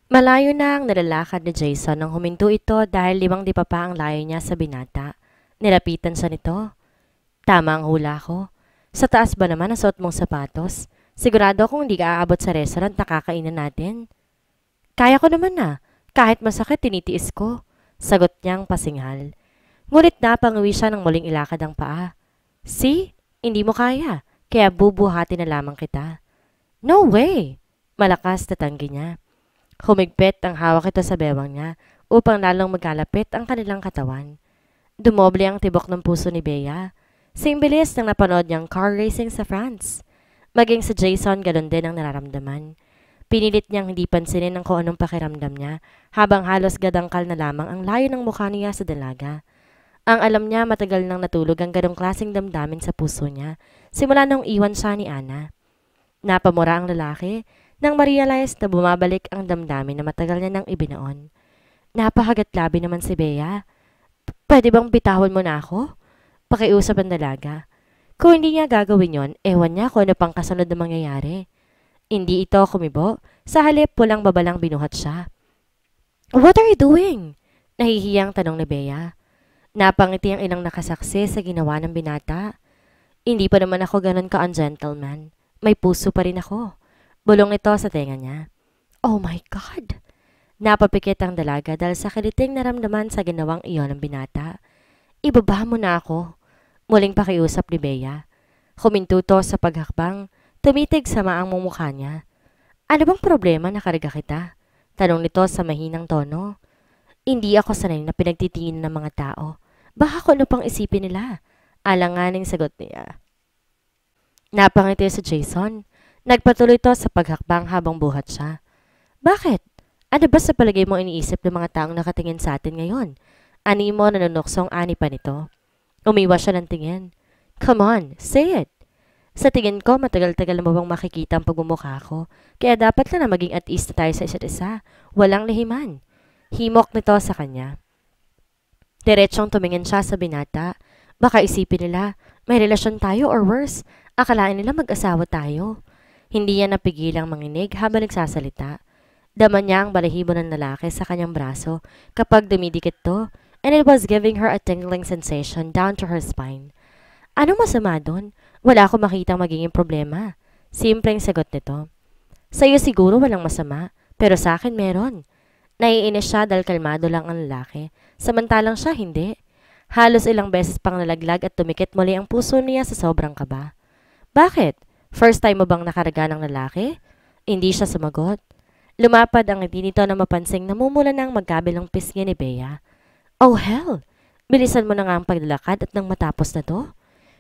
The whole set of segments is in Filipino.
Malayo na ang nalalakad ni Jason nang huminto ito dahil 5 lipa pa ang layo niya sa binata. Nilapitan siya nito. Tama ang hula ko. Sa taas ba naman ang suot mong sapatos? Sigurado akong hindi ka aabot sa restaurant na kakainan natin. Kaya ko naman na. Kahit masakit, tinitiis ko. Sagot niyang pasinghal. Ngunit napangawi siya ng muling ilakad ang paa. See? Hindi mo kaya. Kaya bubuhati na lamang kita. No way! Malakas na tanggi niya. Humigpit ang hawak ito sa bewang niya upang lalong magkalapit ang kanilang katawan. Dumoble ang tibok ng puso ni Bea. Sing bilis nang napanood niyang car racing sa France. Maging sa Jason galon din ang nararamdaman. Pinilit niyang hindi pansinin ang kung anong pakiramdam niya habang halos gadangkal na lamang ang layo ng mukha niya sa dalaga. Ang alam niya matagal nang natulog ang ganong klaseng damdamin sa puso niya simula nung iwan siya ni Ana. Napamura ang lalaki nang ma-realize na bumabalik ang damdamin na matagal niya nang ibinoon. Napahagat labi naman si Bea. Pwede bang bitawan mo na ako? Pakiusap ang dalaga. Kung hindi niya gagawin yon, ewan niya kung ano pang kasunod na mangyayari. Hindi ito kumibo. Sa halip, pulang babalang binuhat siya. What are you doing? Nahihiyang tanong ni Bea. Napangiti ang ilang nakasaksi sa ginawa ng binata. Hindi pa naman ako ganun ka-ungentleman. May puso pa rin ako. Bulong nito sa tenga niya. Oh my God! Napapikit ang dalaga dahil sa kiliting naramdaman sa ginawang iyon ng binata. Ibaba mo na ako. Muling pakiusap ni Bea. Humintuto sa paghakbang. Tumitig sa maang mumukha niya. Ano bang problema na karga kita? Tanong nito sa mahinang tono. Hindi ako sanay na pinagtitingin ng mga tao. Baka kung ano pang isipin nila. Alanganing sagot niya. Napangiti si Jason. Nagpatuloy to sa paghakbang habang buhat siya. Bakit? Ano ba sa palagay mo iniisip ng mga taong nakatingin sa atin ngayon? Ani mo nanunuksong ani pa nito. Umiwas siya ng tingin. Come on, say it. Sa tingin ko, matagal-tagal mo bang makikita ang pagmumukha ko. Kaya dapat lang na maging at ease na tayo sa isa't isa. Walang lihiman. Himok nito sa kanya. Diretsong tumingin siya sa binata. Baka isipin nila, may relasyon tayo or worse. Akalain nila mag-asawa tayo. Hindi niya napigilang manginig habang nagsasalita. Daman niya ang balahibo ng lalaki sa kanyang braso kapag dumidikit to, and it was giving her a tingling sensation down to her spine. Anong masama doon? Wala akong makitang magiging problema. Simpleng sagot nito. Sa'yo siguro walang masama, pero sa akin meron. Naiinis siya dahil kalmado lang ang lalaki, samantalang siya hindi. Halos ilang beses pang nalaglag at tumikit muli ang puso niya sa sobrang kaba. Bakit? First time mo bang nakaraga ng lalaki? Hindi siya sumagot. Lumapad ang ngiti nito na mapansing namumula ng magkabilang pisngi ni Bea. Oh hell! Bilisan mo na nga ang paglalakad at nang matapos na to?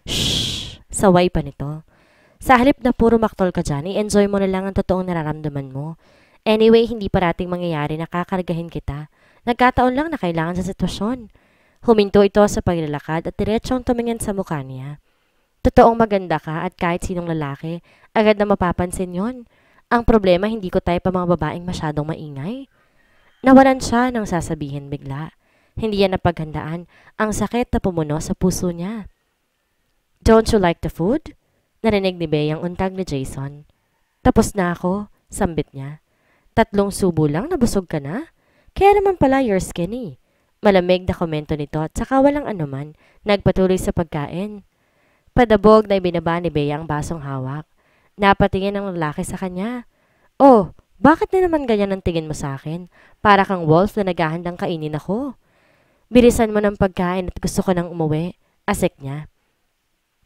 Shhh! Saway pa nito. Sa halip na puro maktol ka dyan, i-enjoy mo na lang ang totoong nararamdaman mo. Anyway, hindi parating mangyayari na kakargahin kita. Nagkataon lang na kailangan sa sitwasyon. Huminto ito sa paglalakad at diretsong tumingin sa mukha niya. Totoong maganda ka at kahit sinong lalaki, agad na mapapansin yon. Ang problema, hindi ko type ang mga babaeng masyadong maingay. Nawalan siya ng sasabihin bigla. Hindi yan napaghandaan ang sakit na pumuno sa puso niya. Don't you like the food? Narinig ni Bea ang untag ni Jason. Tapos na ako, sambit niya. 3 subo lang, nabusog ka na? Kaya naman pala you're skinny. Malamig na komento nito at saka walang anuman, nagpatuloy sa pagkain. Padabog na ibinaba ni Bea ang basong hawak. Napatingin ang lalaki sa kanya. Oh, bakit na naman ganyan ang tingin mo sa akin? Para kang wolf na naghahandang kainin ako. Bilisan mo ng pagkain at gusto ko nang umuwi. Asik niya.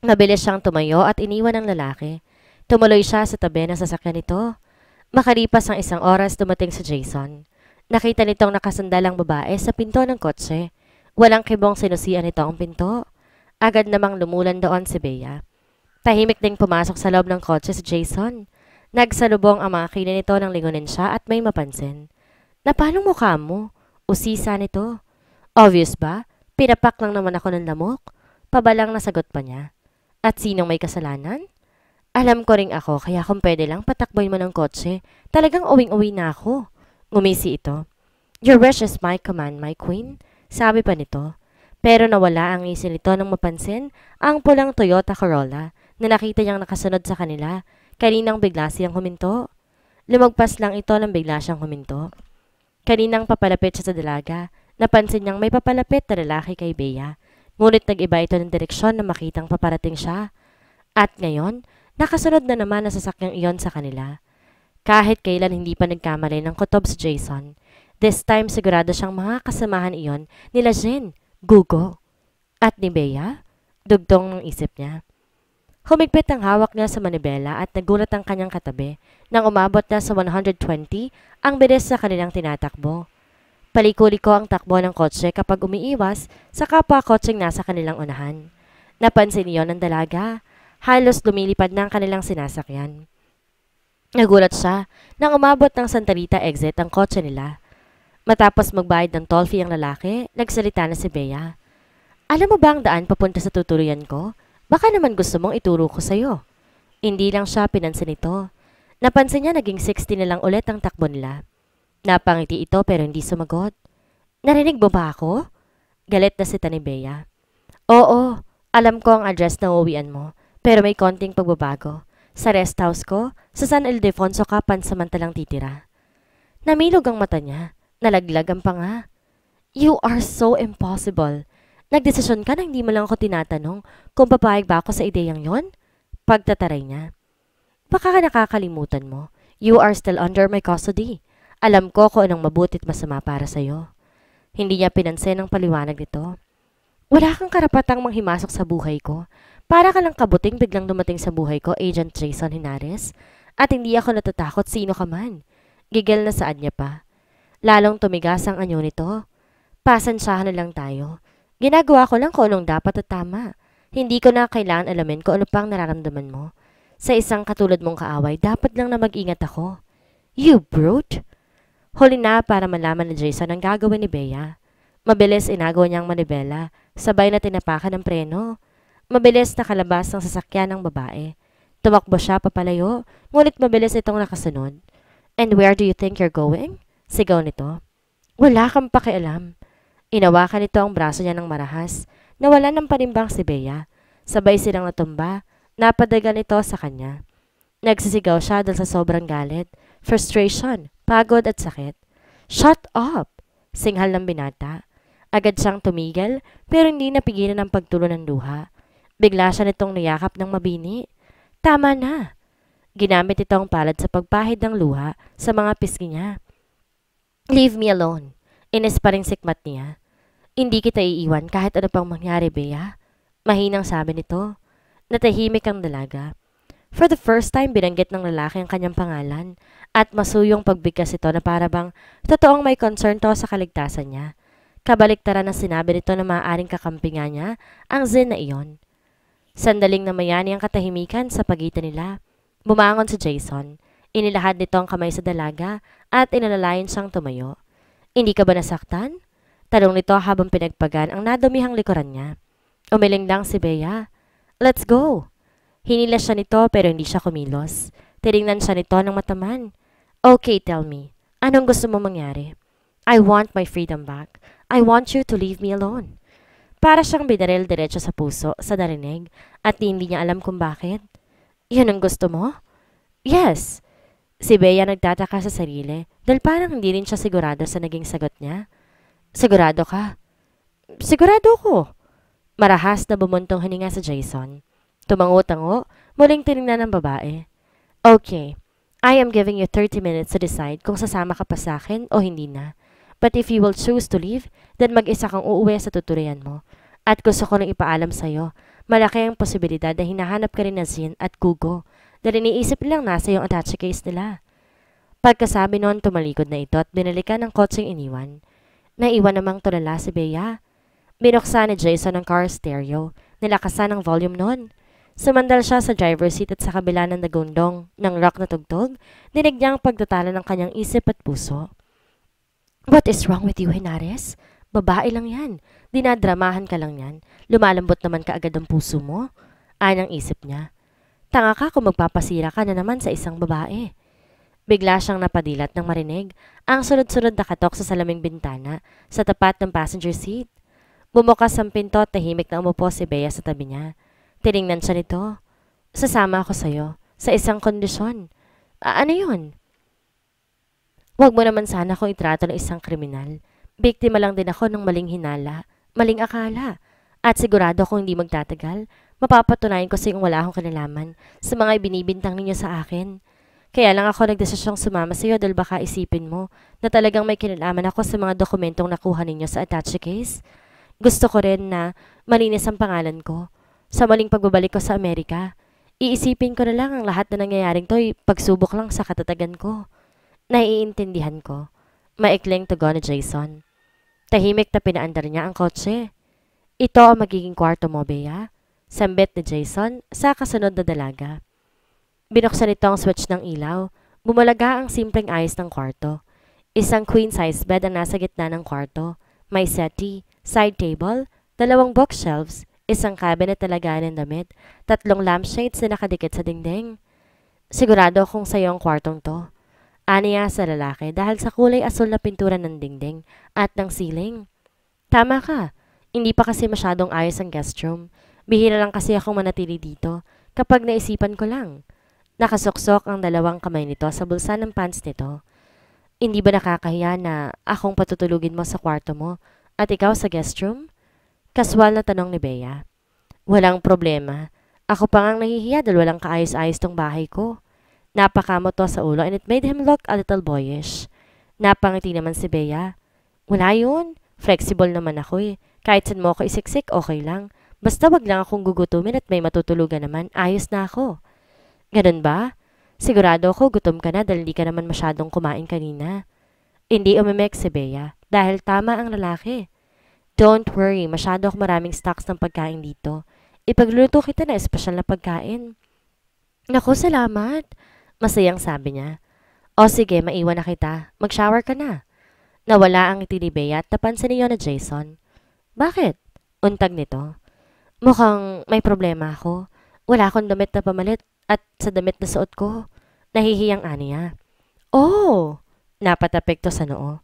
Mabilis siyang tumayo at iniwan ang lalaki. Tumuloy siya sa tabi ng sasakyan nito. Makalipas ang 1 oras dumating si Jason. Nakita nitong nakasandalang babae sa pinto ng kotse. Walang kibong sinusian nito ang pinto. Agad namang lumulan doon si Bea. Tahimik ding pumasok sa loob ng kotse si Jason. Nagsalubong ang mga kilay nito nang lingunin siya at may mapansin. Na paanong mukha mo? Usisa nito. Obvious ba? Pinapak lang naman ako ng lamok. Pabalang nasagot pa niya. At sinong may kasalanan? Alam ko ring ako, kaya kung pwede lang patakboy mo ng kotse, talagang uwing-uwi na ako. Ngumisi ito. Your wish is my command, my queen. Sabi pa nito. Pero nawala ang isip nito nang mapansin ang pulang Toyota Corolla na nakita niyang nakasunod sa kanila. Kaninang bigla siyang huminto. Lumagpas lang ito nang bigla siyang huminto. Kaninang papalapit siya sa dalaga, napansin niyang may papalapit na lalaki kay Bea. Ngunit nag-iba ito ng direksyon na makitang paparating siya. At ngayon, nakasunod na naman ang sasakyang iyon sa kanila. Kahit kailan hindi pa nagkamali ng kutob si Jason, this time sigurado siyang mga kasamahan iyon nila Jen, Gugo, at ni Bea. Dugtong ng isip niya. Humigpit ang hawak niya sa manibela at nagulat ang kanyang katabi nang umabot na sa 120 ang bilis sa kanilang tinatakbo. Paliko-liko ang takbo ng kotse kapag umiiwas sa kapwa kotseng nasa kanilang unahan. Napansin iyon ng dalaga. Halos lumilipad na ang kanilang sinasakyan. Nagulat siya nang umabot ng Santa Rita exit ang kotse nila. Matapos magbayad ng toll fee ang lalaki, nagsalita na si Bea. Alam mo ba ang daan papunta sa tuturuan ko? Baka naman gusto mong ituro ko sa'yo. Hindi lang siya pinansin ito. Napansin niya naging 60 na lang ulit ang takbo nila. Napangiti ito pero hindi sumagot. Narinig mo ba ako? Galit na si Bea. Oo, alam ko ang address na uuwian mo, pero may konting pagbabago. Sa rest house ko, sa San Ildefonso ka pansamantalang titira. Namilog ang mata niya. Nalaglag ang panga. You are so impossible. Nagdesisyon ka na hindi mo lang ako tinatanong kung papayag ba ako sa ideyang yon? Pagtataray niya. Baka ka nakakalimutan mo. You are still under my custody. Alam ko kung anong mabuti at masama para sa'yo. Hindi niya pinansin ang paliwanag nito. Wala kang karapatang manghimasok sa buhay ko. Para ka lang kabuting biglang dumating sa buhay ko, Agent Jason Henares. At hindi ako natatakot sino ka man. Gigil na saad niya pa. Lalong tumigas ang anyo nito. Pasensyahan na lang tayo. Ginagawa ko lang kung anong dapat at tama. Hindi ko na kailangan alamin kung ano pang nararamdaman mo. Sa isang katulad mong kaaway, dapat lang na mag-ingat ako. You brute! Huli na para malaman ni Jason ang gagawin ni Bea. Mabilis inagaw niya ang manibela, sabay na tinapakan ng preno. Mabilis nakalabas ng sasakyan ng babae. Tumakbo siya papalayo, ngunit mabilis itong nakasunod. And where do you think you're going? Sigaw nito. Wala kang pakialam. Inawakan nito ang braso niya ng marahas. Nawala ng panimbang si Bea. Sabay silang natumba. Napadagan ito sa kanya. Nagsisigaw siya dahil sa sobrang galit, frustration, pagod at sakit. Shut up! Singhal ng binata. Agad siyang tumigil pero hindi napigilan ang pagtulo ng luha. Bigla siya nitong niyakap ng mabini. Tama na! Ginamit ito ang palad sa pagpahid ng luha sa mga pisngi niya. Leave me alone. Inis pa ring sikmat niya. Hindi kita iiwan kahit ano pang mangyari, Bea. Mahinang sabi nito. Natahimik ang dalaga. For the first time, binanggit ng lalaki ang kanyang pangalan at masuyong pagbigkas ito na parabang totoong may concern to sa kaligtasan niya. Kabaliktaran na sinabi nito na maaaring kakampingan niya ang Zen na iyon. Sandaling namayani ang katahimikan sa pagitan nila. Bumangon si Jason. Inilahad nito ang kamay sa dalaga at inalalayan siyang tumayo. Hindi ka ba nasaktan? Tanong nito habang pinagpagan ang nadumihang likuran niya. Umiling lang si Bea. Let's go! Hinilas siya nito pero hindi siya kumilos. Tinignan siya nito ng mataman. Okay, tell me. Anong gusto mo mangyari? I want my freedom back. I want you to leave me alone. Para siyang binaril diretso sa puso sa narinig at hindi niya alam kung bakit. Yun ang gusto mo? Yes. Si Bea nagtataka sa sarili dahil parang hindi rin siya sigurado sa naging sagot niya. Sigurado ka? Sigurado ko. Marahas na bumuntong hininga sa Jason. Tumango-tango, muling tinignan ng babae. Okay, I am giving you 30 minutes to decide kung sasama ka pa sa akin o hindi na. But if you will choose to leave, then mag-isa kang uuwi sa tuturian mo. At gusto ko nang ipaalam sa'yo, malaki ang posibilidad na hinahanap ka rin na Zin at Gugo dahil iniisip nilang nasa yung attache case nila. Pagkasabi noon, tumalikod na ito at binalikan ng kotseng iniwan. Naiwan namang tulala si Bea. Binuksan ni Jason ang car stereo. Nilakasan ang volume noon. Sumandal siya sa driver's seat at sa kabila ng nagundong ng rock na tugtog, dinig niya ang pagtatalo ng kanyang isip at puso. What is wrong with you, Henares? Babae lang yan. Dinadramahan ka lang yan. Lumalambot naman kaagad ang puso mo. Ayon ang isip niya. Tanga ka kung magpapasira ka na naman sa isang babae. Bigla siyang napadilat nang marinig ang sunod-sunod na katok sa salaming bintana sa tapat ng passenger seat. Bumukas ang pinto at tahimik na umupo si Bea sa tabi niya. Tiningnan siya nito. Sasama ako sa'yo sa isang kondisyon. Ano yun? Huwag mo naman sana akong itrato ng isang kriminal. Biktima lang din ako ng maling hinala, maling akala. At sigurado kung hindi magtatagal, mapapatunayan ko sa iyong wala akong kinalaman sa mga ibinibintang ninyo sa akin. Kaya lang ako nagdesisyong sumama sa iyo dahil baka isipin mo na talagang may kinalaman ako sa mga dokumentong nakuha ninyo sa attache case. Gusto ko rin na malinis ang pangalan ko. Sa maling pagbabalik ko sa Amerika, iisipin ko na lang ang lahat na nangyayaring to ay pagsubok lang sa katatagan ko. Naiintindihan ko. Maikling tugon ni Jason. Tahimik na pinaandar niya ang kotse. Ito ang magiging kwarto mo, Bea. Sambit ni Jason sa kasunod na dalaga. Binuksan nito ang switch ng ilaw. Bumalaga ang simpleng ayos ng kwarto. Isang queen-size bed ang nasa gitna ng kwarto. May settee, side table, 2 bookshelves, isang cabinet na lagayan ng damit, 3 lampshades na nakadikit sa dingding. Sigurado akong sa'yo ang kwartong to. Aniya sa lalaki dahil sa kulay asul na pintura ng dingding at ng ceiling. Tama ka. Hindi pa kasi masyadong ayos ang guest room. Bihira lang kasi akong manatili dito kapag naisipan ko lang. Nakasuksok ang 2 kamay nito sa bulsa ng pants nito. Hindi ba nakakahiya na akong patutulugin mo sa kwarto mo at ikaw sa guest room? Kaswal na tanong ni Bea. Walang problema. Ako pa ngang nahihiya dahil walang kaayos-ayos tong bahay ko. Napakamot to sa ulo and it made him look a little boyish. Napangiti naman si Bea. Wala yun. Flexible naman ako eh. Kahit saan mo ako isiksik, okay lang. Basta wag lang akong gugutumin at may matutulugan naman, ayos na ako. Ganun ba? Sigurado ako gutom ka na dahil hindi ka naman masyadong kumain kanina. Hindi umimek si Bea dahil tama ang lalaki. Don't worry, masyado ako maraming stocks ng pagkain dito. Ipagluluto kita na espesyal na pagkain. Naku, salamat. Masayang sabi niya. O sige, maiwan na kita. Mag-shower ka na. Nawala ang ngiti ni Bea at napansin niyo na Jason. Bakit? Untag nito. Mukhang may problema ako. Wala akong damit na pamalit at sa damit na suot ko. Nahihiyang aniya. Oh! Napatapik to sa noo.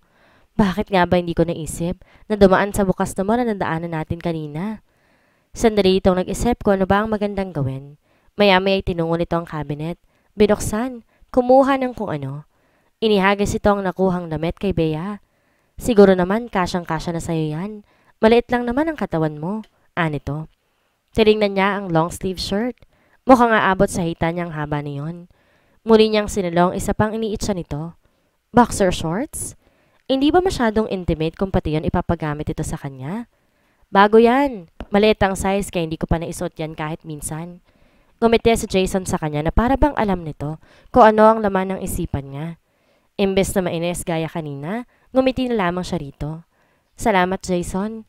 Bakit nga ba hindi ko naisip na dumaan sa bukas na mall na nadaanan natin kanina? Sandali itong nag-isip ko ano ba ang magandang gawin. Maya-maya tinungo nito ang cabinet. Binuksan. Kumuha ng kung ano. Inihagis ito ang nakuhang damit kay Bea. Siguro naman kasyang-kasya na sa'yo yan. Maliit lang naman ang katawan mo. Anito. Tinignan niya ang long sleeve shirt. Mukhang aabot sa hita niyang haba niyon. Muli niyang sinalong isa pang iniitsa nito. Boxer shorts? Hindi ba masyadong intimate kung pati yun ipapagamit ito sa kanya? Bago yan. Maliit ang size kaya hindi ko pa naisuot yan kahit minsan. Ngumiti si Jason sa kanya na para bang alam nito kung ano ang laman ng isipan niya. Imbes na mainis gaya kanina, ngumiti na lamang siya rito. Salamat, Jason.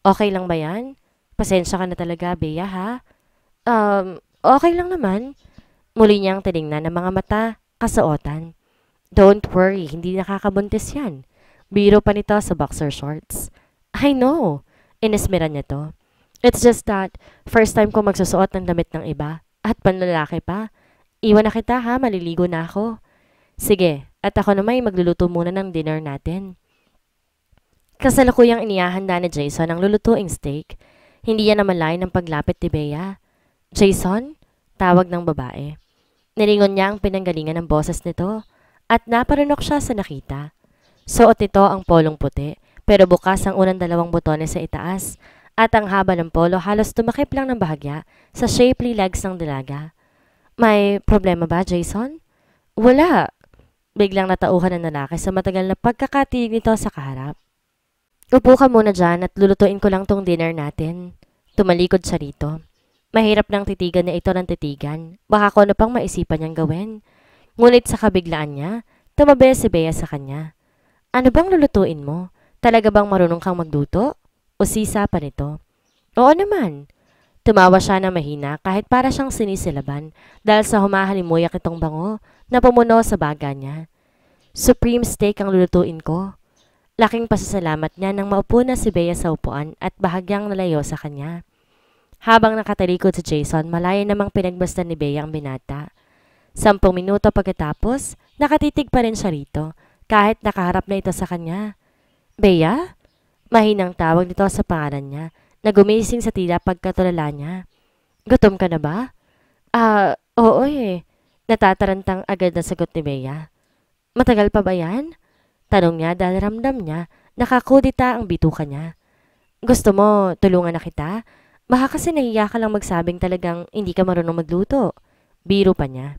Okay lang ba yan? Pasensya ka na talaga, Bea, ha? Okay lang naman. Muli niyang tinignan ng mga mata, kasuotan. Don't worry, hindi nakakabuntis yan. Biro pa nito sa boxer shorts. I know. Inismira niya to. It's just that, first time ko magsusuot ng damit ng iba. At panlalaki pa. Iwan na kita ha, maliligo na ako. Sige, at ako naman magluluto muna ng dinner natin. Kasalukuyang inihahanda ni Jason ang lulutuing steak. Hindi yan naman lain ng paglapit ni Bea. Jason? Tawag ng babae. Nilingon niya ang pinanggalingan ng boses nito at naparunok siya sa nakita. Suot nito ang polong puti pero bukas ang unang 2 butones sa itaas at ang haba ng polo halos tumakip lang ng bahagya sa shapely legs ng dalaga. May problema ba, Jason? Wala. Biglang natauhan ng lalaki sa matagal na pagkakatinig nito sa kaharap. Upo ka muna dyan at lulutuin ko lang tong dinner natin. Tumalikod siya rito. Mahirap nang titigan niya ito ng titigan. Baka ko na pang maisipan niyang gawin. Ngunit sa kabiglaan niya, tumabi si Bea sa kanya. Ano bang lulutuin mo? Talaga bang marunong kang magluto? O sisa pa nito? Oo naman. Tumawa siya na mahina kahit para siyang sinisilaban dahil sa humahalimuyak itong bango na pumuno sa baga niya. Supreme steak ang lulutuin ko. Laking pasasalamat niya nang maupo na si Bea sa upuan at bahagyang nalayo sa kanya. Habang nakatalikod si Jason, malaya namang pinagbastan ni Bea ang binata. 10 minuto pagkatapos, nakatitig pa rin siya rito kahit nakaharap na ito sa kanya. Bea? Mahinang tawag nito sa pangalan niya na gumising sa tila pagkatulala niya. Gutom ka na ba? Oo eh. Natatarantang agad na sagot ni Bea. Matagal pa ba yan? Tanong niya dahil ramdam niya nakakudita ang bituka niya. Gusto mo tulungan na kita? Baka kasi nahiya ka lang magsabing talagang hindi ka marunong magluto. Biro pa niya.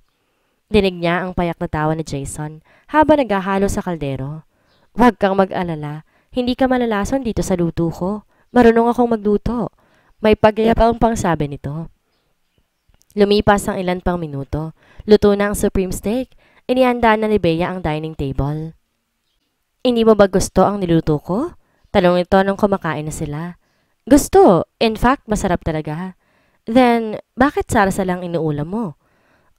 Dinig niya ang payak na tawa ni Jason habang naghahalo sa kaldero. Huwag kang mag-alala. Hindi ka malalason dito sa luto ko. Marunong akong magluto. May pagyayabang pang sabi nito. Lumipas ang ilan pang minuto. Luto na ang supreme steak. Inihanda na ni Bea ang dining table. Hindi mo ba gusto ang niluto ko? Tanong ito nung kumakain na sila. Gusto. In fact, masarap talaga. Then, bakit sarsa lang inuulam mo?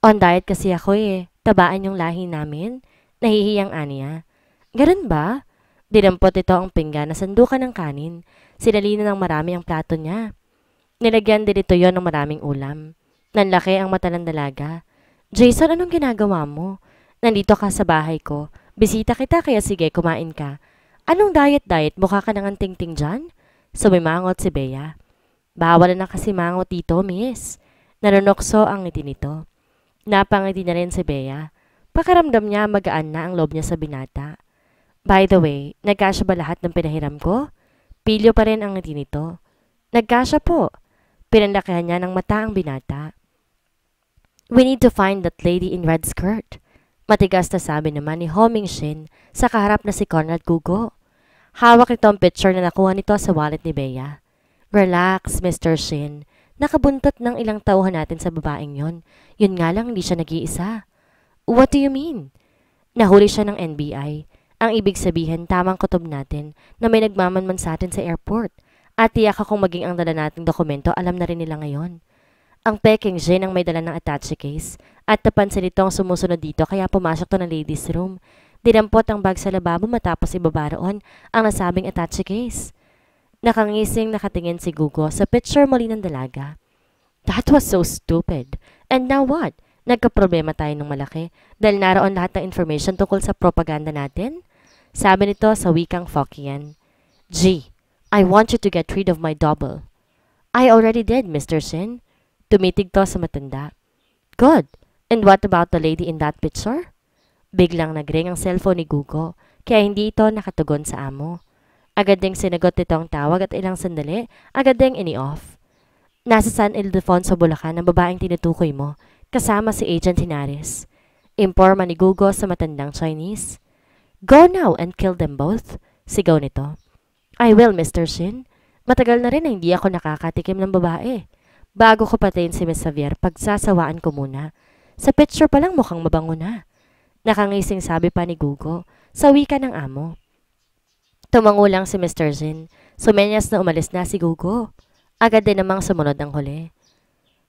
On diet kasi ako eh. Tabaan yung lahi namin. Nahihiyang aniya. Ganun ba? Dinampot ito ang pinggan na sandukan ng kanin. Sinalina ng marami ang plato niya. Nilagyan din ito yon ng maraming ulam. Nanlaki ang mata ng dalaga. Jason, anong ginagawa mo? Nandito ka sa bahay ko. Bisita kita kaya sige kumain ka. Anong diet? Mukha ka nang anting-ting dyan? Sumimangot si Bea. Bawal na kasi mangot dito, miss. Nanunokso ang ngiti nito. Napangiti na rin si Bea. Pakaramdam niya magaan na ang loob niya sa binata. By the way, nagkasya ba lahat ng pinahiram ko? Pilyo pa rin ang ngiti nito. Nagkasya po. Pinanlakihan niya ng mata ang binata. We need to find that lady in red skirt. Matigas na sabi naman ni Ho Ming-shin sa kaharap na si Conrad Gugo. Hawak ito ang picture na nakuha nito sa wallet ni Bea. Relax, Mr. Shin. Nakabuntot ng ilang tauhan natin sa babaeng yon. Yun nga lang hindi siya nag-iisa. What do you mean? Nahuli siya ng NBI. Ang ibig sabihin, tamang kutob natin na may nagmamanman sa atin sa airport. At tiyak akong maging ang dala nating dokumento, alam na rin nila ngayon. Ang Peking Jin ang may dala ng attache case at napansin itong sumusunod dito kaya pumasok to ng ladies room. Dinampot ang bag sa lababo matapos ibaba roon ang nasabing attache case. Nakangising nakatingin si Gugo sa picture muli ng dalaga. That was so stupid. And now what? Nagkaproblema tayo ng malaki dahil naroon lahat ng information tungkol sa propaganda natin? Sabi nito sa wikang Fokien. Gee, I want you to get rid of my double. I already did, Mr. Shin. Tumitig to sa matanda. Good. And what about the lady in that picture? Biglang nagring ang cellphone ni Gugo, kaya hindi ito nakatugon sa amo. Agad ding sinagot nito ang tawag at ilang sandali, agad ding ini-off. Nasa San Ildefonso, Bulacan ang babaeng tinutukoy mo, kasama si Agent Hinares. Imporma ni Gugo sa matandang Chinese. Go now and kill them both, sigaw nito. I will, Mr. Shin. Matagal na rin na hindi ako nakakatikim ng babae. Bago ko patayin si Miss Xavier, pagsasawaan ko muna. Sa picture pa lang mukhang mabango na. Nakangising sabi pa ni Gugo, sa wika ng amo. Tumango lang si Mr. Jin. Sumenyas na umalis na si Gugo. Agad din namang sumunod ang huli.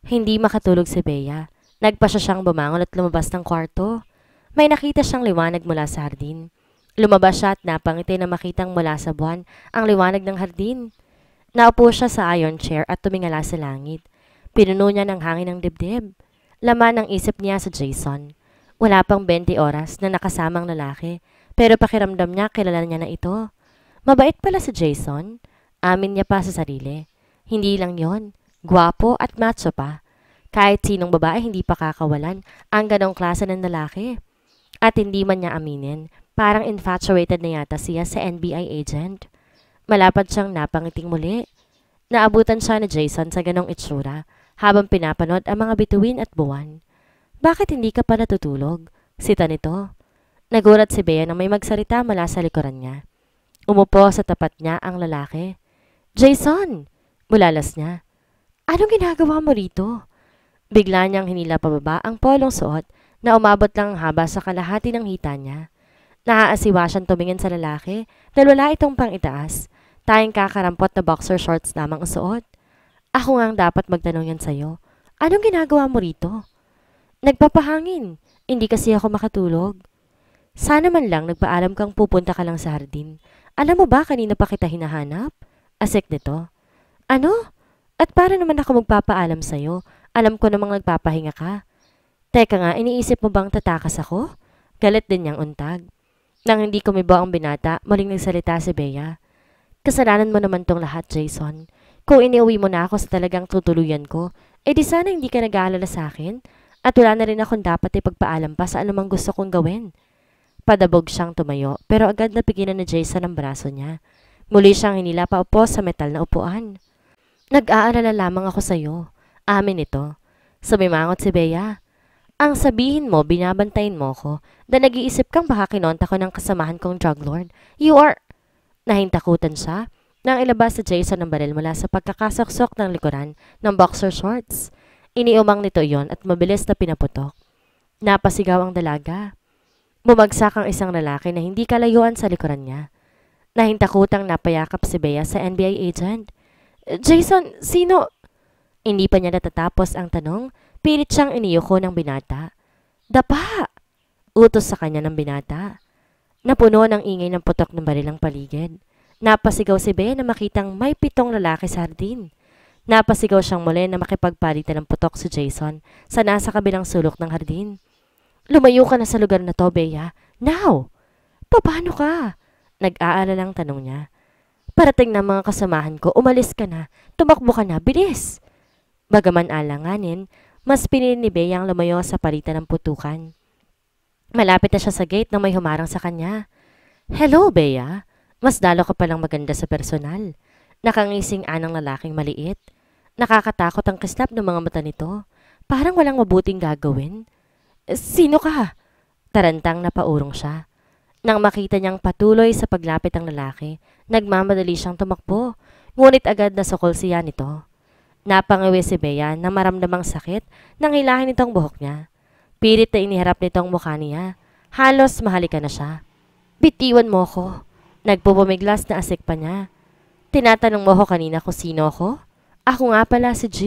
Hindi makatulog si Bea. Nagpa siya siyang bumangon at lumabas ng kwarto. May nakita siyang liwanag mula sa hardin. Lumabas siya at napangiti na makitang mula sa buwan ang liwanag ng hardin. Naupo siya sa iron chair at tumingala sa langit. Pinuno niya ng hangin ng dibdib. Laman ang isip niya sa Jason. Wala pang 20 oras na nakasamang lalaki, pero pakiramdam niya kilala niya na ito. Mabait pala si Jason. Amin niya pa sa sarili. Hindi lang yon, gwapo at macho pa. Kahit sinong babae hindi pa kakawalan ang ganong klase ng lalaki. At hindi man niya aminin, parang infatuated na yata siya sa NBI agent. Malapad siyang napangiting muli. Naabutan siya ni Jason sa ganong itsura habang pinapanood ang mga bituin at buwan. Bakit hindi ka pa natutulog? Sita nito. Nagulat si Bea nang may magsalita mula sa likuran niya. Umupo sa tapat niya ang lalaki. Jason! Bulalas niya. Anong ginagawa mo rito? Bigla niyang hinila pababa ang polong suot na umabot lang ang haba sa kalahati ng hita niya. Naaasiwa siyang tumingin sa lalaki dahil wala itong pang-itaas. Tayong kakarampot na boxer shorts lamang ang suot. Ako nga ang dapat magtanong yan sa'yo. Anong ginagawa mo rito? Nagpapahangin. Hindi kasi ako makatulog. Sana man lang nagpaalam kang pupunta ka lang sa hardin. Alam mo ba kanina pa kita hinahanap? Asik nito. Ano? At para naman ako magpapaalam sa'yo, alam ko namang nagpapahinga ka. Teka nga, iniisip mo bang tatakas ako? Galit din niyang untag. Nang hindi kumibo ang binata, muling nagsalita si Bea. Kasalanan mo naman tong lahat, Jason. Kung iniuwi mo na ako sa talagang tutuluyan ko, di sana hindi ka nag-aalala sa akin at wala na rin akong dapat ipagpaalam pa sa anumang gusto kong gawin. Padabog siyang tumayo pero agad napigilan ni Jason ang braso niya. Muli siyang hinila paupo sa metal na upuan. Nag-aalala lamang ako sa'yo. Amin ito. Sumimangot si Bea. Ang sabihin mo, binabantayin mo ko na nag-iisip kang baka kinonta ko ng kasamahan kong drug lord. You are... Nahintakutan siya nang ilabas si Jason ng baril mula sa pagkakasoksok ng likuran ng boxer shorts. Iniumang nito iyon at mabilis na pinaputok. Napasigaw ang dalaga. Bumagsak ang isang lalaki na hindi kalayuan sa likuran niya. Nahintakutang napayakap si Bea sa NBI agent. Jason, sino? Hindi pa niya natatapos ang tanong, pilit siyang iniyuko ng binata. Dapa! Utos sa kanya ng binata. Napuno ng ingay ng putok ng baril ang paligid. Napasigaw si Bea na makitang may 7 lalaki sa hardin. Napasigaw siyang muli na makipagpalitan ng putok si Jason sa nasa kabilang sulok ng hardin. Lumayo ka na sa lugar na to, Bea. Now! Paano ka? Nag-aalalang tanong niya. Parating na mga kasamahan ko, umalis ka na. Tumakbo ka na, bilis! Bagaman alanganin, mas pinili ni Bea ang lumayo sa palitan ng putukan. Malapit na siya sa gate nang may humarang sa kanya. Hello, Bea. Mas lalo ka palang maganda sa personal. Nakangising anang lalaking maliit. Nakakatakot ang kislap ng mga mata nito. Parang walang mabuting gagawin. Sino ka? Tarantang napaurong siya. Nang makita niyang patuloy sa paglapit ang lalaki, nagmamadali siyang tumakbo. Ngunit agad nasukol siya nito. Napangiwi si Bea na maramdamang sakit nang hilahin itong buhok niya. Pilit na iniharap nitong mukha niya. Halos mahalikan na siya. Bitiwan mo ko. Nagpupumiglas na asik pa niya. Tinatanong mo ko kanina kung sino ako? Ako nga pala si G,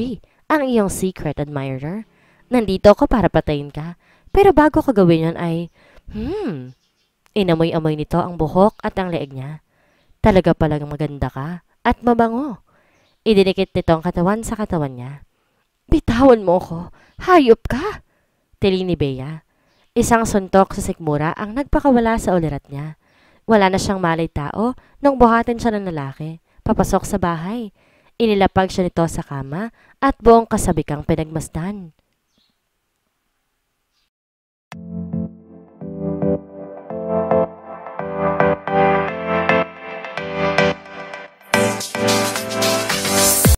ang iyong secret admirer. Nandito ako para patayin ka. Pero bago ko gawin yun ay, Inamoy-amoy nito ang buhok at ang leeg niya. Talaga palang maganda ka at mabango. Idinikit nito ang katawan sa katawan niya. Bitawan mo ko. Hayop ka! Tili ni Bea. Isang suntok sa sikmura ang nagpakawala sa ulirat niya. Wala na siyang malay tao nung buhatin siya ng lalaki. Papasok sa bahay. Inilapag siya nito sa kama at buong kasabikang pinagmasdan.